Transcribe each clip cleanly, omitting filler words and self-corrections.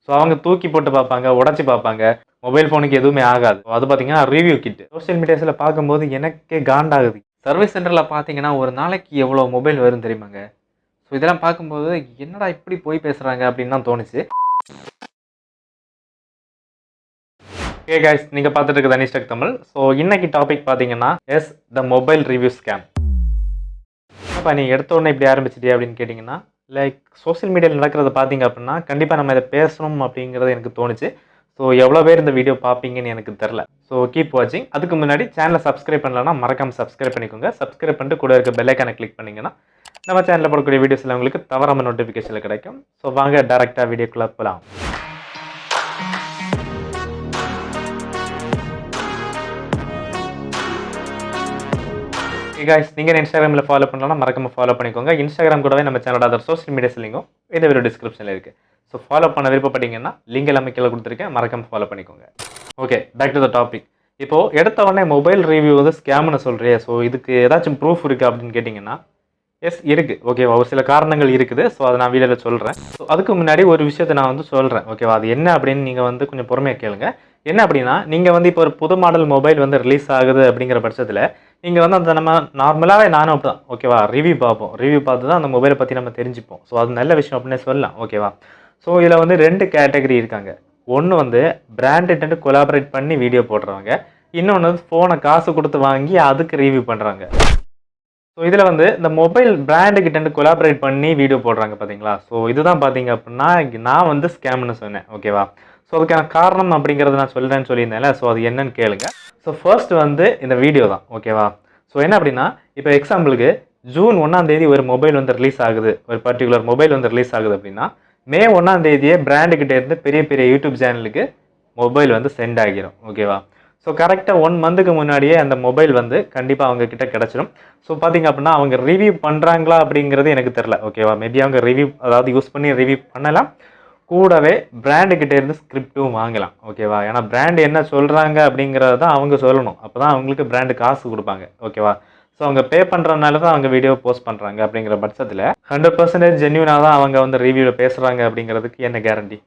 So அவங்க தூக்கி போட்டு பார்ப்பாங்க, உடச்சி பார்ப்பாங்க. மொபைல் ஃபோனுக்கு எதுவுமே ஆகாது. அது பார்த்தீங்கன்னா ரிவ்யூ கிட். சோசியல் மீடியாஸ்ல பார்க்கும்போது எனக்கே காண்டாகுது. சர்வீஸ் சென்டர்ல பார்த்தீங்கன்னா, ஒரு நாளைக்கு எவ்வளோ மொபைல் வரும் தெரியுமாங்க? ஸோ இதெல்லாம் பார்க்கும்போது என்னடா இப்படி போய் பேசுறாங்க அப்படின்னு தான் தோணுச்சு. ஓகே கைஸ், நீங்க பார்த்துட்டு இருக்கிறது அனிஸ்டெக் தமிழ். ஸோ இன்னைக்கு டாபிக் பார்த்தீங்கன்னா, த மொபைல் ரிவ்யூ ஸ்கேம். அப்ப நீ எடுத்த உடனே இப்படி ஆரம்பிச்சிட்டியா அப்படின்னு கேட்டிங்கன்னா, லைக் சோசியல் மீடியாவில் நடக்கிறத பார்த்தீங்க அப்படின்னா, கண்டிப்பாக நம்ம இதை பேசணும் அப்படிங்கிறது எனக்கு தோணுச்சு. ஸோ எவ்வளோ பேர் இந்த வீடியோ பார்ப்பீங்கன்னு எனக்கு தெரில. ஸோ கீப் வாட்சிங். அதுக்கு முன்னாடி சேனலை சப்ஸ்கிரைப் பண்ணலன்னா மறக்காமல் சப்ஸ்கிரைப் பண்ணிக்கோங்க. சப்ஸ்கிரைப் பண்ணிட்டு கூட இருக்க பெல் ஐக்கானை கிளிக் பண்ணிங்கன்னா நம்ம சேனலில் போடக்கூடிய வீடியோஸில் உங்களுக்கு தவறாமல் நோட்டிஃபிகேஷனில் கிடைக்கும். ஸோ வாங்க டேரெக்டாக வீடியோக்குள்ளே போகலாம். guys, நீங்கள் இன்ஸ்டாகிராமில் ஃபாலோ பண்ணலாம், மறக்காம ஃபாலோ பண்ணிக்கோங்க. இன்ஸ்டாகிராம் கூடவே நம்ம சேனலோட அதர் சோஷியல் மீடியாஸ் லிங்கும் இந்த வீடியோ டிஸ்கிரிப்ஷனில் இருக்குது. ஸோ ஃபாலோ பண்ண விருப்பப்பட்டீங்கன்னா லிங்க் எல்லாமே கீழே கொடுத்துருக்கேன், மறக்காம ஃபாலோ பண்ணிக்கோங்க. Okay, back to the topic. இப்போது எடுத்த உடனே மொபைல் ரிவ்யூ வந்து ஸ்கேம்னு சொல்கிறேன். ஸோ இதுக்கு ஏதாச்சும் ப்ரூஃப் இருக்குது அப்படின்னு கேட்டிங்கன்னா, எஸ் இருக்குது. ஓகேவா, ஒரு சில காரணங்கள் இருக்குது. ஸோ அதை நான் வீடியோவில் சொல்கிறேன். ஸோ அதுக்கு முன்னாடி ஒரு விஷயத்தை நான் வந்து சொல்கிறேன். ஓகேவா, அது என்ன அப்படின்னு நீங்கள் வந்து கொஞ்சம் பொறுமையாக கேளுங்க. என்ன அப்படின்னா, நீங்கள் வந்து இப்போ ஒரு புது மாடல் மொபைல் வந்து ரிலீஸ் ஆகுது அப்படிங்கிற பட்சத்தில் நீங்கள் வந்து அந்த நம்ம நார்மலாகவே நானும் அப்படி தான். ஓகேவா, ரிவ்யூ பார்ப்போம். ரிவ்யூ பார்த்து தான் அந்த மொபைலை பற்றி நம்ம தெரிஞ்சுப்போம். ஸோ அது நல்ல விஷயம் அப்படின்னு சொல்லலாம். ஓகேவா, ஸோ இதில் வந்து 2 கேட்டகரி இருக்காங்க. ஒன்று வந்து பிராண்டட் கொலாபரேட் பண்ணி வீடியோ போடுறவங்க, இன்னொன்று வந்து ஃபோனை காசு கொடுத்து வாங்கி அதுக்கு ரிவ்யூ பண்ணுறாங்க. ஸோ இதில் வந்து இந்த மொபைல் பிராண்டுக்கிட்ட கொலாபரேட் பண்ணி வீடியோ போடுறாங்க பார்த்தீங்களா. ஸோ இதுதான் பார்த்தீங்க அப்படின்னா நான் வந்து ஸ்கேம்னு சொன்னேன். ஓகேவா, ஸோ அதுக்கான காரணம் அப்படிங்கிறத நான் சொல்கிறேன்னு சொல்லியிருந்தேன்ல. ஸோ அது என்னன்னு கேளுங்க. ஸோ ஃபர்ஸ்ட் வந்து இந்த வீடியோ தான். ஓகேவா, ஸோ என்ன அப்படின்னா, இப்போ எக்ஸாம்பிளுக்கு ஜூன் 1 ஒரு மொபைல் வந்து ரிலீஸ் ஆகுது, ஒரு பர்டிகுலர் மொபைல் வந்து ரிலீஸ் ஆகுது அப்படின்னா, மே 1 பிராண்டுக்கிட்டே இருந்து பெரிய பெரிய யூடியூப் சேனலுக்கு மொபைல் வந்து சென்ட் ஆகிரும். ஓகேவா, ஸோ கரெக்டாக 1 மந்த்துக்கு முன்னாடியே அந்த மொபைல் வந்து கண்டிப்பாக அவங்க கிட்ட கிடச்சிடும். ஸோ பார்த்தீங்க அப்படின்னா அவங்க ரிவ்யூ பண்ணுறாங்களா அப்படிங்கிறது எனக்கு தெரில. ஓகேவா, மேபி அவங்க ரிவ்யூ அதாவது யூஸ் பண்ணி ரிவ்யூ பண்ணலாம், கூடவே பிராண்டுக்கிட்டே இருந்து ஸ்கிரிப்டும் வாங்கலாம். ஓகேவா, ஏன்னா பிராண்ட் என்ன சொல்கிறாங்க அப்படிங்கிறத தான் அவங்க சொல்லணும். அப்போ தான் அவங்களுக்கு பிராண்டு காசு கொடுப்பாங்க. ஓகேவா, ஸோ அவங்க பே பண்ணுறதுனால தான் அவங்க வீடியோ போஸ்ட் பண்ணுறாங்க. அப்படிங்கிற பட்சத்தில் 100% ஜென்யூனாக தான் அவங்க வந்து ரிவ்யூவில் பேசுகிறாங்க அப்படிங்கிறதுக்கு என்ன கேரண்டி?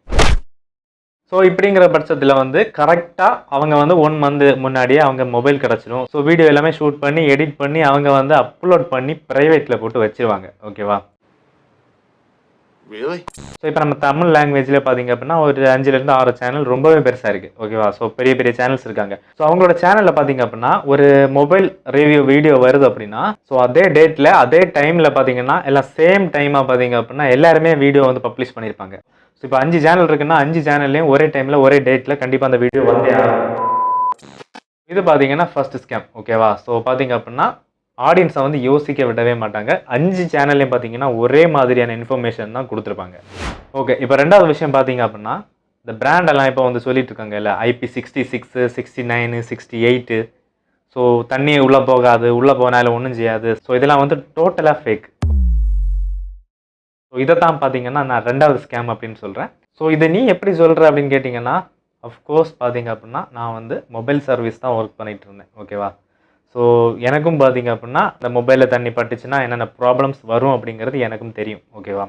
ஸோ இப்படிங்கிற பட்சத்தில் வந்து கரெக்டாக அவங்க வந்து 1 மந்த் முன்னாடியே அவங்க மொபைல் கிடச்சிடும். ஸோ வீடியோ எல்லாமே ஷூட் பண்ணி எடிட் பண்ணி அவங்க வந்து அப்லோட் பண்ணி ப்ரைவேட்டில் போட்டு வச்சுருவாங்க. ஓகேவா, ஸோ இப்போ நம்ம தமிழ் லாங்குவேஜில் பார்த்தீங்க அப்படின்னா ஒரு 5லேருந்து 6 சேனல் ரொம்பவே பெருசாக இருக்குது. ஓகேவா, ஸோ பெரிய பெரிய சேனல்ஸ் இருக்காங்க. ஸோ அவங்களோட சேனலில் பார்த்தீங்க அப்படின்னா ஒரு மொபைல் ரிவ்யூ வீடியோ வருது அப்படின்னா, ஸோ அதே டேட்டில் அதே டைமில் பார்த்தீங்கன்னா எல்லாம் சேம் டைமாக பார்த்தீங்க அப்படின்னா எல்லாருமே வீடியோ வந்து பப்ளிஷ் பண்ணியிருப்பாங்க. ஸோ இப்போ 5 சேனல் இருக்குன்னா 5 சேனல்லையும் ஒரே டைமில் ஒரே டேட்டில் கண்டிப்பாக அந்த வீடியோ வந்தே ஆகும். இது பார்த்தீங்கன்னா ஃபர்ஸ்ட் ஸ்கேம். ஓகேவா, ஸோ பார்த்தீங்க அப்படின்னா ஆடியன்ஸை வந்து யோசிக்க விடவே மாட்டாங்க. 5 சேனல்லையும் பார்த்தீங்கன்னா ஒரே மாதிரியான இன்ஃபர்மேஷன் தான் கொடுத்துருப்பாங்க. ஓகே, இப்போ 2வது விஷயம் பார்த்தீங்க அப்படின்னா, இந்த பிராண்டெல்லாம் இப்போ வந்து சொல்லிட்டு இருக்காங்க இல்லை, IP66, 69, 68. ஸோ தண்ணி உள்ளே போகாது, உள்ளே போனாலும் ஒன்றும் செய்யாது. ஸோ இதெல்லாம் வந்து டோட்டலாக ஃபேக். ஸோ இதை தான் பார்த்தீங்கன்னா நான் 2வது ஸ்கேம் அப்படின்னு சொல்கிறேன். ஸோ இதை நீ எப்படி சொல்கிற அப்படின்னு கேட்டிங்கன்னா, அஃப்கோர்ஸ் பார்த்தீங்க அப்படின்னா நான் வந்து மொபைல் சர்வீஸ் தான் ஒர்க் பண்ணிகிட்டு இருந்தேன். ஓகேவா, ஸோ எனக்கும் பார்த்தீங்க அப்படின்னா இந்த மொபைலில் தண்ணி பட்டுச்சுன்னா என்னென்ன ப்ராப்ளம்ஸ் வரும் அப்படிங்கிறது எனக்கும் தெரியும். ஓகேவா,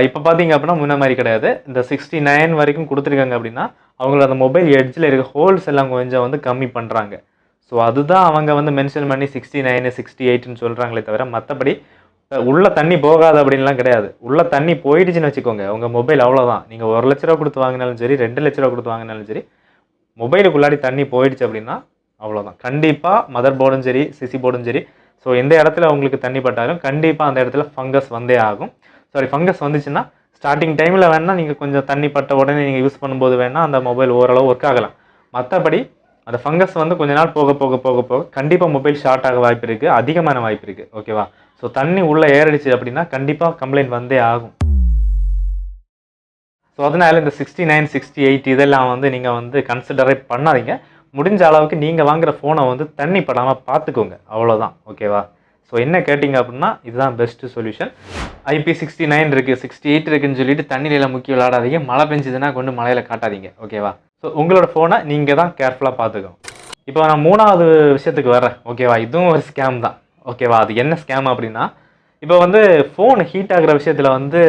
இப்போ பார்த்தீங்க அப்படின்னா முன்ன மாதிரி கிடையாது. இந்த 69 வரைக்கும் கொடுத்துருக்காங்க அப்படின்னா அவங்கள அந்த மொபைல் எட்ஜில் இருக்க ஹோல்ஸ் எல்லாம் கொஞ்சம் வந்து கம்மி பண்ணுறாங்க. ஸோ அதுதான் அவங்க வந்து மென்ஷன் பண்ணி 69, 68ன்னு சொல்கிறாங்களே தவிர மற்றபடி உள்ள தண்ணி போகாது அப்படின்லாம் கிடையாது. உள்ள தண்ணி போயிடுச்சுன்னு வச்சுக்கோங்க, உங்கள் மொபைல் அவ்வளோதான். நீங்கள் 1 லட்ச ரூபா கொடுத்து வாங்கினாலும் சரி, 2 லட்ச ரூபா கொடுத்து வாங்கினாலும் சரி, மொபைலுக்குள்ளாடி தண்ணி போயிடுச்சு அப்படின்னா அவ்வளோதான். கண்டிப்பாக மதர் போர்டும் சரி, சிசி போர்டும் சரி, ஸோ எந்த இடத்துல உங்களுக்கு தண்ணி பட்டாலும் கண்டிப்பாக அந்த இடத்துல ஃபங்கஸ் வந்தே ஆகும். சாரி, ஃபங்கஸ் வந்துச்சுன்னா ஸ்டார்டிங் டைமில் வேணால் நீங்கள் கொஞ்சம் தண்ணி பட்ட உடனே நீங்கள் யூஸ் பண்ணும்போது வேணால் அந்த மொபைல் ஓரளவு ஒர்க் ஆகலாம். மற்றபடி அந்த ஃபங்கஸ் வந்து கொஞ்ச நாள் போக போக போக போக கண்டிப்பாக மொபைல் ஷார்ட் ஆக வாய்ப்பு இருக்குது, அதிகமான வாய்ப்பு இருக்குது. ஓகேவா, ஸோ தண்ணி உள்ளே ஏறிடுச்சு அப்படின்னா கண்டிப்பாக கம்ப்ளைண்ட் வந்தே ஆகும். ஸோ அதனால் இந்த 69, 68 இதெல்லாம் வந்து நீங்கள் வந்து கன்சிடரே பண்ணாதீங்க. முடிஞ்ச அளவுக்கு நீங்கள் வாங்குகிற ஃபோனை வந்து தண்ணி படாமல் பார்த்துக்கோங்க, அவ்வளோதான். ஓகேவா, ஸோ என்ன கேட்டிங்க அப்படின்னா இதுதான் பெஸ்ட்டு சொல்யூஷன். IP69 இருக்குது, 68 இருக்குதுன்னு சொல்லிட்டு தண்ணியில் முக்கி விளையாடாதீங்க. மழை பெஞ்சதுன்னா கொண்டு மழையில் காட்டாதீங்க. ஓகேவா, ஸோ உங்களோட ஃபோனை நீங்கள் தான் கேர்ஃபுல்லாக பார்த்துக்கணும். இப்போ நான் 3வது விஷயத்துக்கு வரேன். ஓகேவா, இதுவும் ஒரு ஸ்கேம் தான். ஓகேவா, அது என்ன ஸ்கேம் அப்படின்னா, இப்போ வந்து ஃபோன் ஹீட் ஆகிற விஷயத்தில் வந்து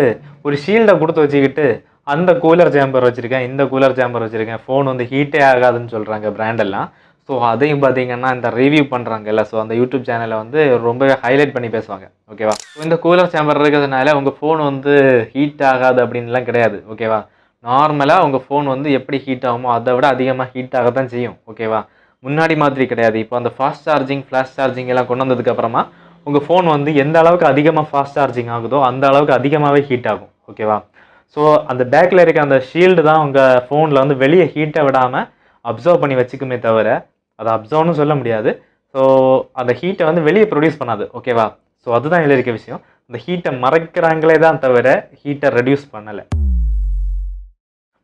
ஒரு ஷீல்டை கொடுத்து வச்சுக்கிட்டு அந்த கூலர் சேம்பர் வச்சுருக்கேன், இந்த கூலர் சேம்பர் வச்சுருக்கேன், ஃபோன் வந்து ஹீட்டே ஆகாதுன்னு சொல்கிறாங்க பிராண்டெல்லாம். ஸோ அதையும் பார்த்தீங்கன்னா இந்த ரிவ்யூ பண்ணுறாங்கல்ல, ஸோ அந்த யூடியூப் சேனலை வந்து ரொம்பவே ஹைலைட் பண்ணி பேசுவாங்க. ஓகேவா? இந்த கூலர் சேம்பர் இருக்கிறதுனால உங்கள் ஃபோன் வந்து ஹீட் ஆகாது அப்படின்லாம் கிடையாது. ஓகேவா? நார்மலாக உங்கள் ஃபோன் வந்து எப்படி ஹீட் ஆகுமோ அதை விட அதிகமாக ஹீட் ஆக தான் செய்யும். ஓகேவா? முன்னாடி மாதிரி கிடையாது. இப்போ அந்த ஃபாஸ்ட் சார்ஜிங், ஃப்ளாஷ் சார்ஜிங் எல்லாம் கொண்டு வந்ததுக்கப்புறமா உங்கள் ஃபோன் வந்து எந்த அளவுக்கு அதிகமாக ஃபாஸ்ட் சார்ஜிங் ஆகுதோ அந்த அளவுக்கு அதிகமாகவே ஹீட் ஆகும். ஓகேவா? ஸோ அந்த பேக்கில் இருக்க அந்த ஷீல்டு தான் உங்கள் ஃபோனில் வந்து வெளியே ஹீட்டை விடாமல் அப்சர்வ் பண்ணி வச்சுக்குமே தவிர, அதை அப்சர்வ்னு சொல்ல முடியாது. ஸோ அந்த ஹீட்டை வந்து வெளியே ப்ரொடியூஸ் பண்ணாது. ஓகேவா? ஸோ அதுதான் இதில் இருக்க விஷயம். அந்த ஹீட்டை மறைக்கிறாங்களே தான் தவிர ஹீட்டை ரெடியூஸ் பண்ணலை.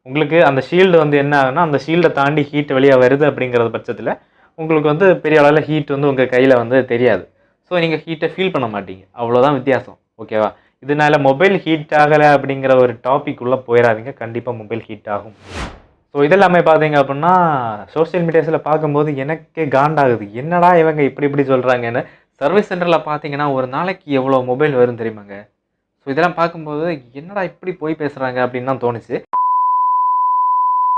உங்களுக்கு அந்த ஷீல்டு வந்து என்ன ஆகுன்னா, அந்த ஷீல்டை தாண்டி ஹீட் வெளியே வருது அப்படிங்கிற பட்சத்தில் உங்களுக்கு வந்து பெரிய அளவில் ஹீட் வந்து உங்கள் கையில் வந்து தெரியாது. ஸோ நீங்கள் ஹீட்டை ஃபீல் பண்ண மாட்டீங்க. அவ்வளோதான் வித்தியாசம். ஓகேவா? இதனால மொபைல் ஹீட் ஆகலை அப்படிங்கிற ஒரு டாபிக் உள்ள போயிடாதீங்க. கண்டிப்பாக மொபைல் ஹீட் ஆகும். ஸோ இதெல்லாமே பார்த்தீங்க அப்படின்னா சோஷியல் மீடியாஸில் பார்க்கும்போது எனக்கே காண்டாகுது. என்னடா இவங்க இப்படி இப்படி சொல்கிறாங்கன்னு. சர்வீஸ் சென்டரில் பார்த்தீங்கன்னா ஒரு நாளைக்கு எவ்வளோ மொபைல் வரும் தெரியுமாங்க? ஸோ இதெல்லாம் பார்க்கும்போது என்னடா இப்படி போய் பேசுகிறாங்க அப்படின்னு தான் தோணுச்சு.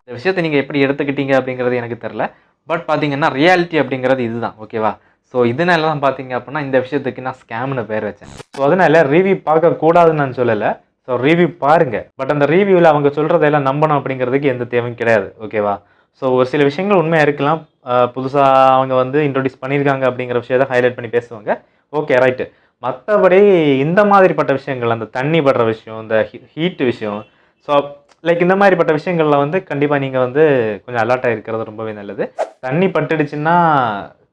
இந்த விஷயத்தை நீங்கள் எப்படி எடுத்துக்கிட்டீங்க அப்படிங்கிறது எனக்கு தெரில. பட் பார்த்தீங்கன்னா ரியாலிட்டி அப்படிங்கிறது இதுதான். ஓகேவா? ஸோ இதனால தான் பார்த்தீங்க அப்படின்னா இந்த விஷயத்துக்கு நான் ஸ்கேம்னு பேர் வச்சேன். ஸோ அதனால ரிவ்யூ பார்க்கக்கூடாதுன்னு நான் சொல்லலை. ஸோ ரிவ்யூ பாருங்கள். பட் அந்த ரிவ்யூவில் அவங்க சொல்கிறதெல்லாம் நம்பணும் அப்படிங்கிறதுக்கு எந்த தேவையும் கிடையாது. ஓகேவா? ஸோ ஒரு சில விஷயங்கள் உண்மையாக இருக்கலாம். புதுசாக அவங்க வந்து இன்ட்ரோடியூஸ் பண்ணியிருக்காங்க அப்படிங்கிற விஷயத்தை ஹைலைட் பண்ணி பேசுவாங்க. Okay, right. மற்றபடி இந்த மாதிரிப்பட்ட விஷயங்கள், அந்த தண்ணி படுற விஷயம், இந்த ஹீட் விஷயம், ஸோ லைக் இந்த மாதிரிப்பட்ட விஷயங்களில் வந்து கண்டிப்பாக நீங்கள் வந்து கொஞ்சம் அலர்ட்டாக இருக்கிறது ரொம்பவே நல்லது. தண்ணி பட்டுடுச்சுன்னா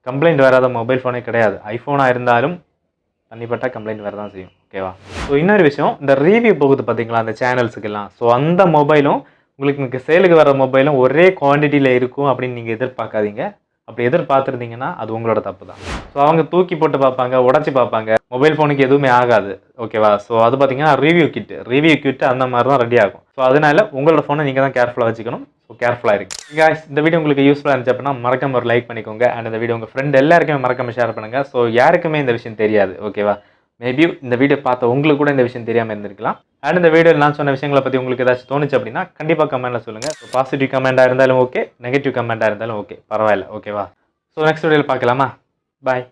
கம்ப்ளைண்ட் வராத மொபைல் ஃபோனே கிடையாது. ஐஃபோனாக இருந்தாலும் தண்ணி பட்டால் கம்ப்ளைண்ட் வர தான் செய்யும். ஓகேவா? ஸோ இன்னொரு விஷயம், இந்த ரிவ்யூ போகுது பார்த்தீங்களா அந்த சேனல்ஸுக்கெல்லாம். ஸோ அந்த மொபைலும் உங்களுக்கு சேலுக்கு வர மொபைலும் ஒரே குவான்டிட்டியில் இருக்கும் அப்படின்னு நீங்கள் எதிர்பார்க்காதீங்க. அப்படி எதிர்பார்த்துருந்தீங்கன்னா அது உங்களோட தப்பு தான். ஸோ அவங்க தூக்கி போட்டு பார்ப்பாங்க, உடச்சி பார்ப்பாங்க. மொபைல் ஃபோனுக்கு எதுவுமே ஆகாது. ஓகேவா? ஸோ அது பார்த்தீங்கன்னா ரிவ்யூ கிட் அந்த மாதிரி தான் ரெடி ஆகும். ஸோ அதனால உங்களோட ஃபோனை நீங்கள் தான் கேர்ஃபுல்லாக வச்சுக்கணும். ஸோ கேர்ஃபுல்லாக இருக்கு. guys, இந்த வீடியோ உங்களுக்கு யூஸ்ஃபுல்லாக இருந்துச்சு அப்படின்னா மறக்காம ஒரு லைக் பண்ணிக்கோங்க. அண்ட் இந்த வீடியோ உங்கள் ஃப்ரெண்ட் எல்லாருக்குமே மறக்காம ஷேர் பண்ணுங்க. ஸோ யாருக்குமே இந்த விஷயம் தெரியாது. ஓகேவா? மேபி இந்த வீடியோ பார்த்த உங்களுக்கு கூட இந்த விஷயம் தெரியாமல் இருந்திருக்கலாம். அண்ட் இந்த வீடியோவில் நான் சொன்ன விஷயங்களை பற்றி உங்களுக்கு ஏதாச்சும் தோணுச்சு அப்படின்னா கண்டிப்பாக கமெண்ட்டில் சொல்லுங்கள். ஸோ பாசிட்டிவ் கமெண்ட்டாக இருந்தாலும் ஓகே, நெகட்டிவ் கமெண்ட்டாக இருந்தாலும் ஓகே, பரவாயில்ல. ஓகேவா? ஸோ நெக்ஸ்ட் வீடியோவில் பார்க்கலாமா? பாய்.